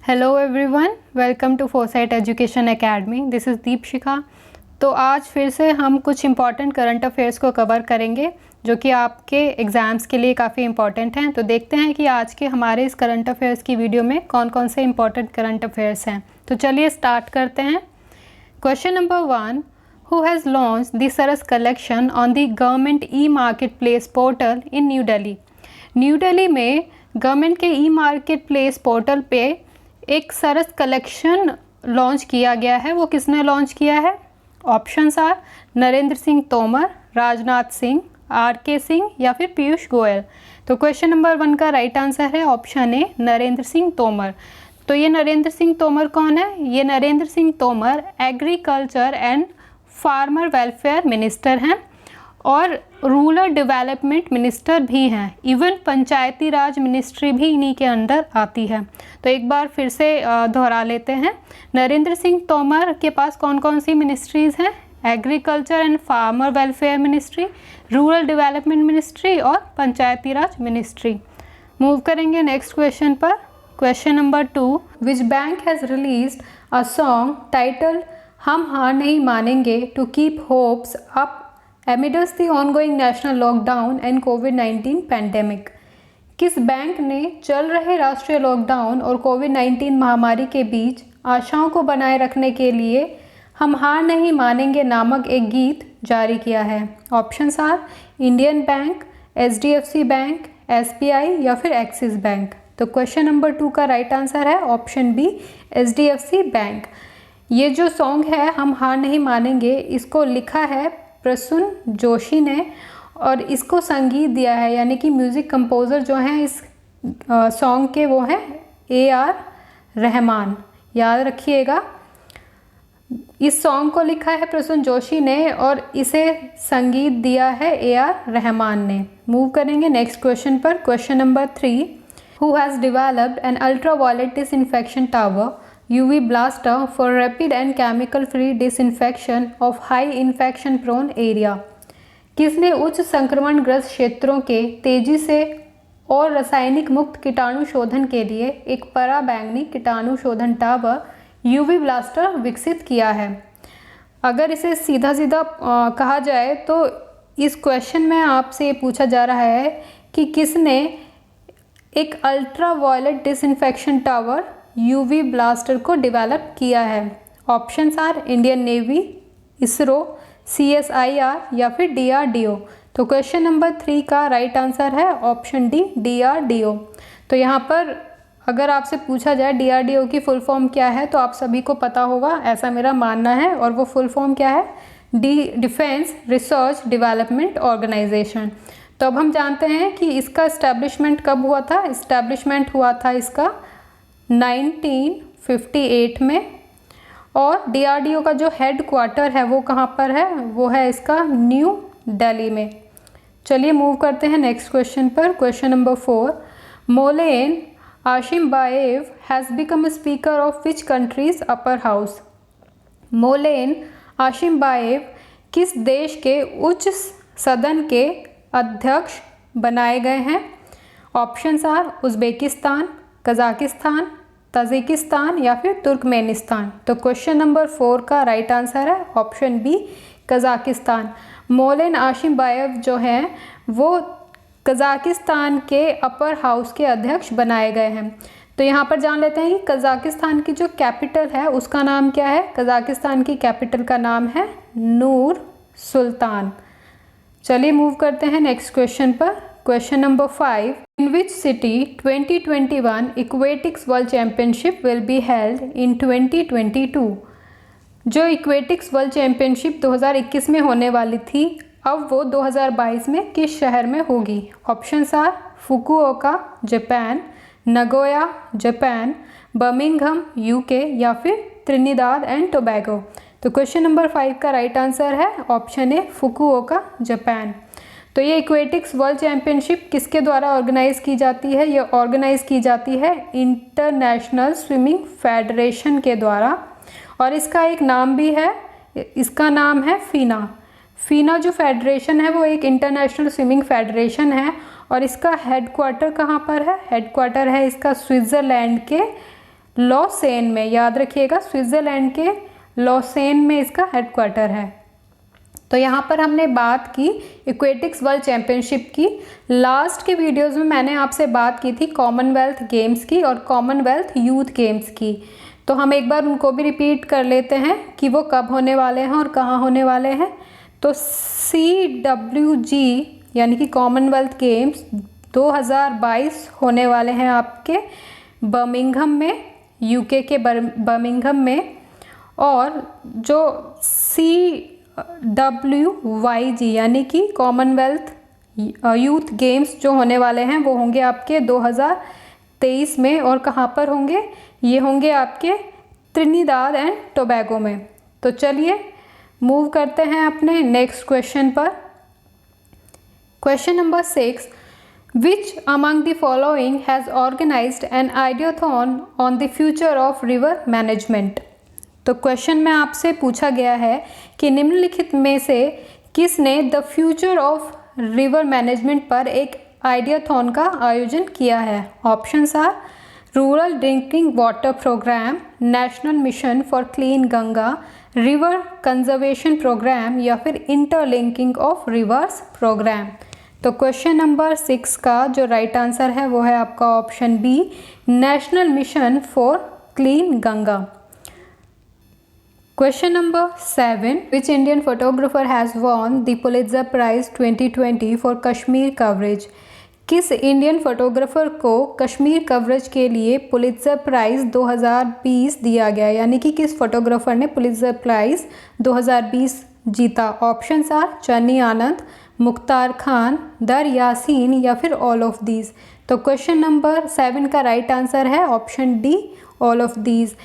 Hello everyone, welcome to foresight education academy. This is Deepshikha. तो आज फिर से हम कुछ इम्पॉर्टेंट करंट अफेयर्स को कवर करेंगे जो कि आपके एग्ज़ाम्स के लिए काफ़ी इम्पॉर्टेंट हैं। तो देखते हैं कि आज के हमारे इस करंट अफेयर्स की वीडियो में कौन कौन से इम्पॉर्टेंट करंट अफेयर्स हैं। तो चलिए स्टार्ट करते हैं। Question number 1, who has launch the Saras collection on the government e market place portal in new Delhi. New Delhi में गवर्नमेंट के ई मार्केट प्लेस पोर्टल पे एक सरस कलेक्शन लॉन्च किया गया है। वो किसने लॉन्च किया है? Options are Narendra Singh Tomar, Rajnath Singh, R K. Singh या फिर पीयूष गोयल। तो क्वेश्चन नंबर 1 का राइट आंसर है ऑप्शन ए, नरेंद्र सिंह तोमर। तो ये नरेंद्र सिंह तोमर कौन है? ये Narendra Singh Tomar agriculture and farmer welfare minister हैं और रूरल डेवलपमेंट मिनिस्टर भी हैं। इवन पंचायती राज मिनिस्ट्री भी इन्हीं के अंडर आती है। तो एक बार फिर से दोहरा लेते हैं। नरेंद्र सिंह तोमर के पास कौन कौन सी मिनिस्ट्रीज़ हैं? Agriculture and farmer welfare ministry, rural development ministry और पंचायती राज मिनिस्ट्री। मूव करेंगे नेक्स्ट क्वेश्चन पर। Question number 2, which bank has released a song titled हम हार नहीं मानेंगे to keep hopes up amidst the ongoing national lockdown and COVID-19 pandemic। किस बैंक ने चल रहे राष्ट्रीय लॉकडाउन और कोविड-19 महामारी के बीच आशाओं को बनाए रखने के लिए हम हार नहीं मानेंगे नामक एक गीत जारी किया है? Options are Indian bank, HDFC bank, SBI या फिर एक्सिस बैंक। तो क्वेश्चन नंबर 2 का राइट आंसर है ऑप्शन बी, HDFC बैंक। ये जो सॉन्ग है हम हार नहीं मानेंगे, इसको लिखा है प्रसून जोशी ने और इसको संगीत दिया है, यानी कि म्यूज़िक कंपोज़र जो हैं इस सॉन्ग के वो हैं AR रहमान। याद रखिएगा, इस सॉन्ग को लिखा है प्रसून जोशी ने और इसे संगीत दिया है AR रहमान ने। मूव करेंगे नेक्स्ट क्वेश्चन पर। Question number 3, who has developed N ultraviolet disinfection tower UV blaster for rapid and chemical free disinfection of high infection prone area। किसने उच्च संक्रमणग्रस्त क्षेत्रों के तेजी से और रासायनिक मुक्त कीटाणु शोधन के लिए एक पराबैंगनी कीटाणु शोधन टावर UV ब्लास्टर विकसित किया है? अगर इसे सीधा सीधा कहा जाए तो इस क्वेश्चन में आपसे ये पूछा जा रहा है कि किसने एक ultra violet disinfection tower UV blaster को डेवलप किया है? Options are Indian navy, ISRO, CSIR या फिर DRDO। तो क्वेश्चन नंबर 3 का राइट आंसर है ऑप्शन डी, DRDO। तो यहाँ पर अगर आपसे पूछा जाए DRDO की फुल फॉर्म क्या है तो आप सभी को पता होगा, ऐसा मेरा मानना है। और वो फुल फॉर्म क्या है? Defence research development organisation. तो अब हम जानते हैं कि इसका इस्टेब्लिशमेंट कब हुआ था। इस्टेब्लिशमेंट हुआ था इसका 1958 में और DRDO का जो हेड क्वार्टर है वो कहाँ पर है? वो है इसका न्यू दिल्ली में। चलिए मूव करते हैं नेक्स्ट क्वेश्चन पर। Question number 4, Maulen Ashimbayev has become speaker of which countries upper house. Maulen Ashimbayev किस देश के उच्च सदन के अध्यक्ष बनाए गए हैं? Options are Uzbekistan, Kazakhstan, Tajikistan या फिर तुर्कमेनिस्तान। तो क्वेश्चन नंबर 4 का राइट आंसर है option B, Kazakhstan. Maulen Ashimbayev जो हैं वो कजाकिस्तान के अपर हाउस के अध्यक्ष बनाए गए हैं। तो यहाँ पर जान लेते हैं कि कजाकिस्तान की जो कैपिटल है उसका नाम क्या है। कजाकिस्तान की कैपिटल का नाम है नूर सुल्तान। चलिए मूव करते हैं नेक्स्ट क्वेश्चन पर। Question number 5, in which city 2021 aquatics world championship will be held in 2022। जो एक्वेटिक्स वर्ल्ड चैम्पियनशिप 2021 में होने वाली थी, अब वो 2022 में किस शहर में होगी? Options are Fukuoka Japan, Nagoya Japan, Birmingham UK या फिर त्रिनिदाद एंड टोबैगो। तो क्वेश्चन नंबर 5 का राइट आंसर है ऑप्शन ए, फुकुओका जापान। तो ये एक्वेटिक्स वर्ल्ड चैम्पियनशिप किसके द्वारा ऑर्गेनाइज़ की जाती है? ये ऑर्गेनाइज़ की जाती है इंटरनेशनल स्विमिंग फेडरेशन के द्वारा और इसका एक नाम भी है, इसका नाम है फीना। फीना जो फेडरेशन है वो एक इंटरनेशनल स्विमिंग फेडरेशन है और इसका हेडक्वार्टर कहाँ पर है? हेडक्वार्टर है इसका स्विट्ज़रलैंड के लॉसेन में, याद रखिएगा स्विट्ज़रलैंड के लॉसेन में इसका हेडक्वार्टर है। तो यहाँ पर हमने बात की एक्वेटिक्स वर्ल्ड चैम्पियनशिप की। लास्ट के वीडियोज़ में मैंने आपसे बात की थी कॉमनवेल्थ गेम्स की और कॉमनवेल्थ यूथ गेम्स की। तो हम एक बार उनको भी रिपीट कर लेते हैं कि वो कब होने वाले हैं और कहाँ होने वाले हैं। तो CWG यानी कि कॉमनवेल्थ गेम्स 2022 होने वाले हैं आपके बर्मिंघम में, यूके के बर्मिंघम में। और जो CWYG यानी कि कॉमनवेल्थ यूथ गेम्स जो होने वाले हैं वो होंगे आपके 2023 में। और कहाँ पर होंगे? ये होंगे आपके त्रिनिदाद एंड टोबैगो में। तो चलिए मूव करते हैं अपने नेक्स्ट क्वेश्चन पर। Question number 6, which among the following has organised an ideathon on the future of river management. तो क्वेश्चन में आपसे पूछा गया है कि निम्नलिखित में से किसने the future of river management पर एक आइडियाथॉन का आयोजन किया है। Options are rural drinking water programme, national mission for clean Ganga, river conservation programme या फिर इंटरलिंकिंग ऑफ रिवर्स प्रोग्राम। तो क्वेश्चन नंबर 6 का जो राइट आंसर है वो है आपका option B, national mission for clean Ganga. Question number 7, which Indian photographer has won the Pulitzer Prize 2020 for Kashmir coverage? किस इंडियन फोटोग्राफर को कश्मीर कवरेज के लिए पुलित्ज़र प्राइज़ 2020 दिया गया, यानी कि किस फोटोग्राफर ने पुलित्ज़र प्राइज़ 2020 जीता। ऑप्शंस आर चन्नी आनंद, मुख्तार खान, दर यासीन या फिर ऑल ऑफ दीज। तो क्वेश्चन नंबर 7 का राइट आंसर है option D, all of these.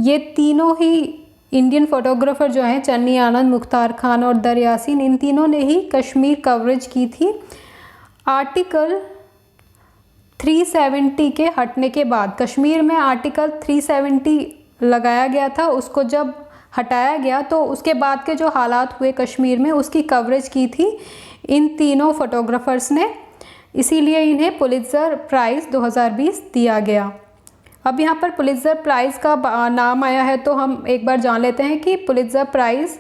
ये तीनों ही इंडियन फोटोग्राफर जो हैं चन्नी आनंद, मुख्तार खान और दर यासीन, इन तीनों ने ही कश्मीर कवरेज की थी। आर्टिकल 370 के हटने के बाद, कश्मीर में आर्टिकल 370 लगाया गया था, उसको जब हटाया गया तो उसके बाद के जो हालात हुए कश्मीर में उसकी कवरेज की थी इन तीनों फोटोग्राफर्स ने, इसीलिए इन्हें पुलित्ज़र प्राइज़ 2020 दिया गया। अब यहाँ पर पुलित्ज़र प्राइज़ का नाम आया है तो हम एक बार जान लेते हैं कि पुलित्ज़र प्राइज़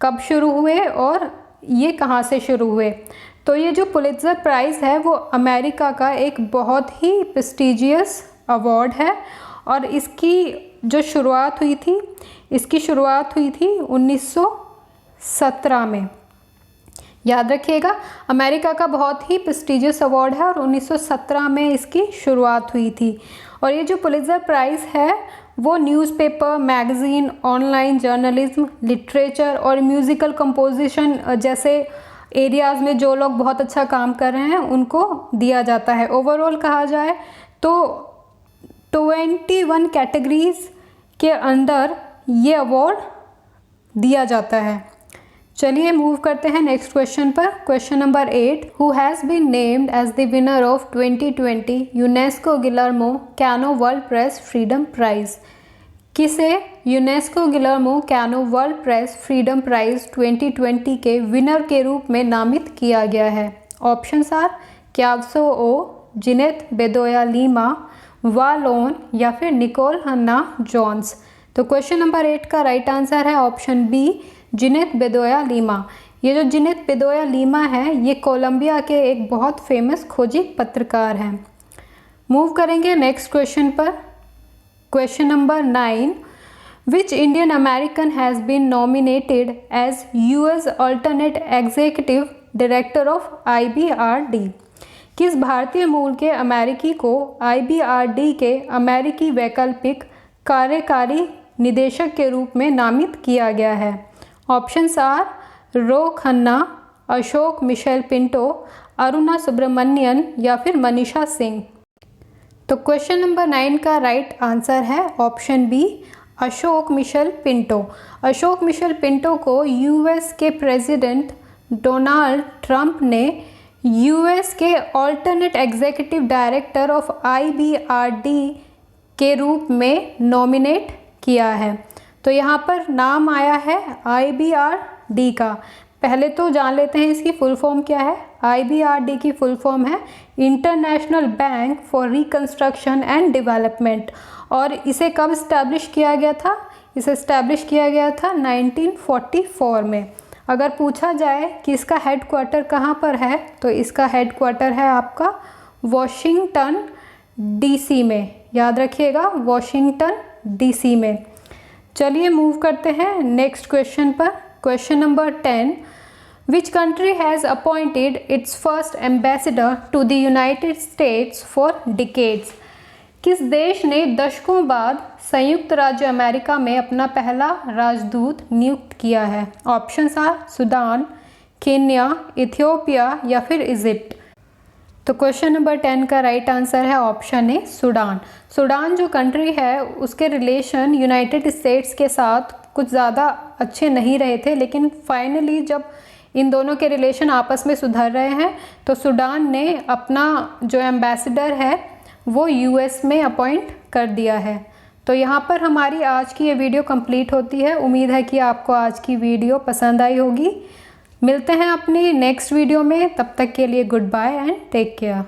कब शुरू हुए और ये कहाँ से शुरू हुए। तो ये जो पुलित्ज़र प्राइज़ है वो अमेरिका का एक बहुत ही प्रेस्टिजियस अवार्ड है और इसकी जो शुरुआत हुई थी, इसकी शुरुआत हुई थी 1917 में। याद रखिएगा, अमेरिका का बहुत ही प्रेस्टिजियस अवार्ड है और 1917 में इसकी शुरुआत हुई थी। और ये जो पुलित्ज़र प्राइज़ है वो newspaper, magazine, online journalism, literature और म्यूज़िकल कंपोजिशन जैसे एरियाज़ में जो लोग बहुत अच्छा काम कर रहे हैं उनको दिया जाता है। ओवरऑल कहा जाए तो 21 कैटेगरीज़ के अंदर ये अवार्ड दिया जाता है। चलिए मूव करते हैं नेक्स्ट क्वेश्चन पर। Question number 8, who has been named as the winner of 2020 UNESCO Guillermo Cano World Press Freedom Prize. किसे UNESCO Guillermo Cano World Press Freedom Prize 2020 के विनर के रूप में नामित किया गया है। ऑप्शंस आर क्यावसो ओ, जिनेत बेदोया लीमा, वालोन या फिर निकोल हन्ना जॉन्स। तो क्वेश्चन नंबर 8 का राइट आंसर है ऑप्शन बी, जिनेत बेदोया लीमा। ये जो जिनेत बेदोया लीमा है ये कोलंबिया के एक बहुत फेमस खोजी पत्रकार हैं। मूव करेंगे नेक्स्ट क्वेश्चन पर। Question number 9, which Indian American has been nominated as US alternate executive director of IBRD। किस भारतीय मूल के अमेरिकी को IBRD के अमेरिकी वैकल्पिक कार्यकारी निदेशक के रूप में नामित किया गया है। ऑप्शंस आर रो खन्ना, अशोक मिशेल पिंटो, अरुणा सुब्रमण्यन या फिर मनीषा सिंह। तो क्वेश्चन नंबर 9 का राइट आंसर है ऑप्शन बी, अशोक मिशेल पिंटो। अशोक मिशेल पिंटो को US के प्रेसिडेंट डोनाल्ड ट्रंप ने US के alternate executive director of IBRD के रूप में नॉमिनेट किया है। तो यहाँ पर नाम आया है IBRD का। पहले तो जान लेते हैं इसकी फुल फॉर्म क्या है। IBRD की फुल फॉर्म है international bank for reconstruction and development और इसे कब इस्टेब्लिश किया गया था? इसे इस्टेब्लिश किया गया था 1944 में। अगर पूछा जाए कि इसका हेड क्वार्टर कहाँ पर है, तो इसका हेड क्वार्टर है आपका वॉशिंगटन डीसी में। याद रखिएगा, वॉशिंगटन डीसी में। चलिए मूव करते हैं नेक्स्ट क्वेश्चन पर। Question number 10, which country has appointed its first ambassador to the United States for decades? किस देश ने दशकों बाद संयुक्त राज्य अमेरिका में अपना पहला राजदूत नियुक्त किया है? Options are Sudan, Kenya, Ethiopia या फिर इजिप्ट। तो क्वेश्चन नंबर 10 का राइट आंसर है ऑप्शन ए, सूडान। सूडान जो कंट्री है उसके रिलेशन यूनाइटेड स्टेट्स के साथ कुछ ज़्यादा अच्छे नहीं रहे थे, लेकिन फाइनली जब इन दोनों के रिलेशन आपस में सुधर रहे हैं तो सूडान ने अपना जो एम्बेसडर है वो यूएस में अपॉइंट कर दिया है। तो यहाँ पर हमारी आज की ये वीडियो कंप्लीट होती है। उम्मीद है कि आपको आज की वीडियो पसंद आई होगी। मिलते हैं अपनी नेक्स्ट वीडियो में, तब तक के लिए goodbye and take care.